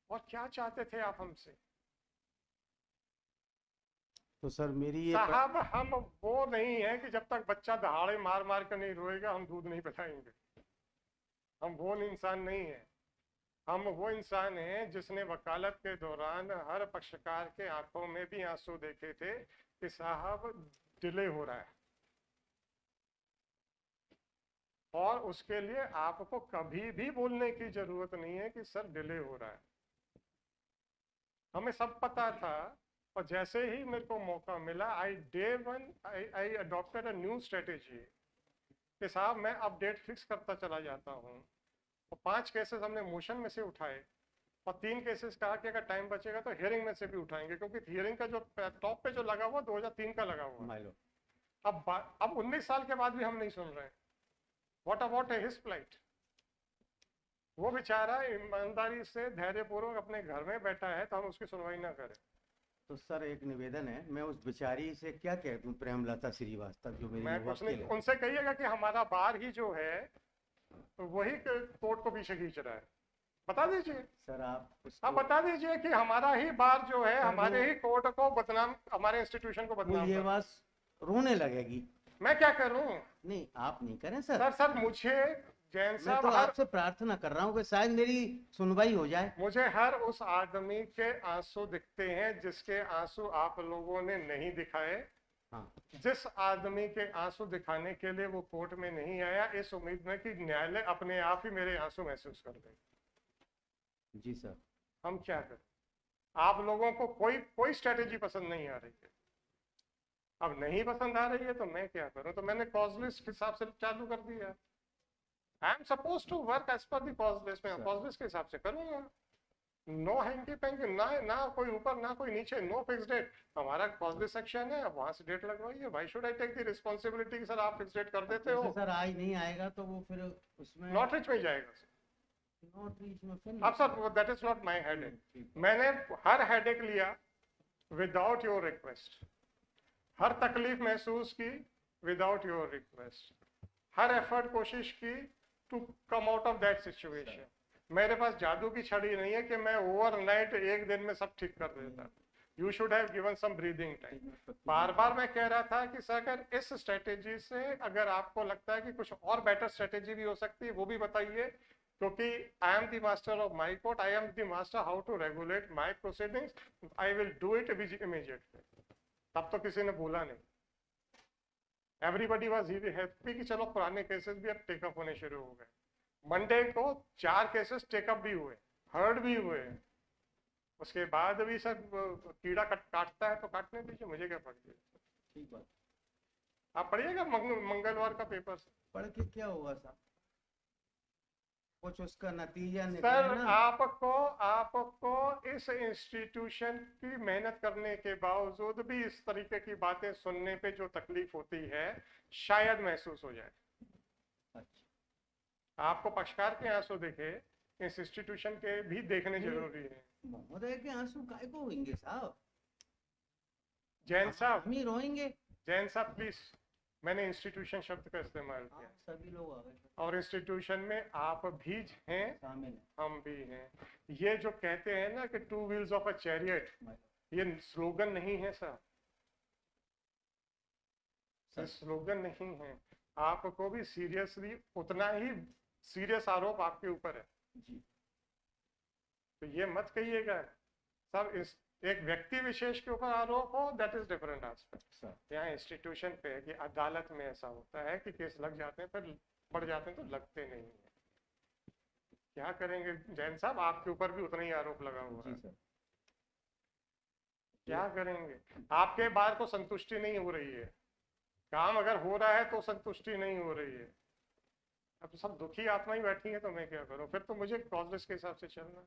और क्या चाहते थे आप हमसे? तो सर मेरी ये साहब हम वो नहीं है कि जब तक बच्चा दहाड़े मार मार कर नहीं रोएगा हम दूध नहीं पिलाएंगे। हम वो इंसान नहीं है। हम वो इंसान हैं जिसने वकालत के दौरान हर पक्षकार के आंखों में भी आंसू देखे थे कि साहब डिले हो रहा है, और उसके लिए आपको कभी भी बोलने की जरूरत नहीं है कि सर डिले हो रहा है। हमें सब पता था। और जैसे ही मेरे को मौका मिला, I day one I adopted a new strategy कि साहब मैं अब डेट फिक्स करता चला जाता हूँ। और 5 केसेस हमने मोशन में से उठाए, और 3 केसेस कहा कि अगर टाइम बचेगा तो हियरिंग में से भी उठाएंगे, क्योंकि हियरिंग का जो टॉप पे जो लगा हुआ 2003 का लगा हुआ। अब 19 साल के बाद भी हम नहीं सुन रहे हैं। What about his plight? वो बेचारा ईमानदारी से धैर्यपूर्वक अपने घर में बैठा है, तो हम उसकी सुनवाई ना करें। तो सर एक निवेदन है, मैं उस बेचारी से क्या कह दूं, प्रेमलता श्रीवास्तव जो मेरी मैं कुछ मुवक्किल नहीं, है। उनसे कहिएगा कि हमारा बार ही जो है तो वही कोर्ट को पीछे खींच रहा है। बता दीजिए। सर आप आप उसको, बता दीजिए कि हमारा ही बार जो है सर वो हमारे ही कोर्ट को बदनाम, हमारे इंस्टीट्यूशन को वो बदनाम ये कर रहा बात रोने लगेगी। है। मैं क्या करूं? नहीं आप नहीं करें सर। सर मुझे, जैन मैं तो साहब, हर आपसे प्रार्थना कर रहा हूँ कि शायद मेरी सुनवाई हो जाए। मुझे हर उस आदमी के आंसू दिखते हैं जिसके आंसू आप लोगों ने नहीं दिखाए। हाँ जिस आदमी के आंसू दिखाने के लिए वो कोर्ट में नहीं आया, इस उम्मीद में कि न्यायालय अपने आप ही मेरे आंसू महसूस कर दे। जी सर। हम क्या करें? आप लोगों को कोई कोई स्ट्रेटेजी पसंद नहीं आ रही है। अब नहीं पसंद आ रही है तो मैं क्या करूं? तो मैंने कॉज लिस्ट के हिसाब से चालू कर दिया। I am suppose to work as per the cause list, में कॉज लिस्ट के हिसाब से करूंगा। नो हैंकी पैंकी, ना ना कोई ऊपर ना कोई नीचे, नो फिक्स डेट। हमारा कॉज लिस्ट सेक्शन है, अब वहां से डेट लगवाइए। Why should I take the responsibility? Sir आप फिक्स डेट कर देते हो। जैसे सर आज नहीं आएगा तो वो फिर उसमें नॉट रिच में जाएगा सर। नोट रीच में फिर अब sir that is not my head. ठीक मैंने हर हेडेक लिया विदाउट योर रिक्वेस्ट, हर तकलीफ महसूस की विदाउट योर रिक्वेस्ट, हर एफर्ट कोशिश की to come out of that situation. मेरे पास जादू की छड़ी नहीं है कि मैं ओवरनाइट एक दिन में सब ठीक कर देता। You should have given some breathing time. बार बार मैं कह रहा था कि सर अगर इस स्ट्रेटेजी से अगर आपको लगता है कि कुछ और बेटर स्ट्रेटेजी भी हो सकती है वो भी बताइए, क्योंकि I am the master of my court, I am the master how to regulate my proceedings, I will do it immediately. तब तो किसी ने बोला नहीं। एवरीबडी वाज हैप्पी कि चलो पुराने केसेस भी अब टेकअप होने शुरू हो गए। मंडे को 4 केसेस टेकअप भी हुए, हर्ड भी हुए। उसके बाद भी सर कीड़ा काटता है तो काटने दीजिए, मुझे क्या पड़ गया। ठीक बात। आप पढ़िएगा मंगलवार का पेपर। पढ़ के क्या होगा साहब, कुछ उसका नतीजा निकले सर ना। आपको आपको इस इंस्टीट्यूशन की मेहनत करने के बावजूद भी इस तरीके की बातें सुनने पे जो तकलीफ होती है शायद महसूस हो जाए। अच्छा। आपको पक्षकार के आंसू देखे, इस इंस्टीट्यूशन के भी देखने जरूरी है। महोदय के आंसू काय को होंगे साहब, जैन साहब, हम ही रोएंगे। जैन साहब प्लीज, मैंने इंस्टीट्यूशन शब्द का इस्तेमाल किया। सभी लोग आ गए और इंस्टीट्यूशन में आप भी हैं, शामिल है। हम भी हैं। ये जो कहते हैं ना कि 2 व्हील्स ऑफ अ चैरियट, ये स्लोगन नहीं है सर। ये स्लोगन नहीं है। आपको भी सीरियसली उतना ही सीरियस आरोप आपके ऊपर है जी। तो ये मत कहिएगा सब इस एक व्यक्ति विशेष के ऊपर आरोप हो, दैट इज डिफरेंट एस्पेक्ट। यहाँ इंस्टीट्यूशन पे है कि अदालत में ऐसा होता है कि केस लग जाते हैं, फिर बढ़ जाते हैं तो लगते नहीं है। क्या करेंगे जैन साहब, आपके ऊपर भी उतना ही आरोप लगा हुआ है। क्या करेंगे? आपके बार को संतुष्टि नहीं हो रही है, काम अगर हो रहा है तो संतुष्टि नहीं हो रही है। अब सब दुखी आत्मा ही बैठी है तो मैं क्या करूं? फिर तो मुझे क्लॉज लिस्ट के हिसाब से चलना है।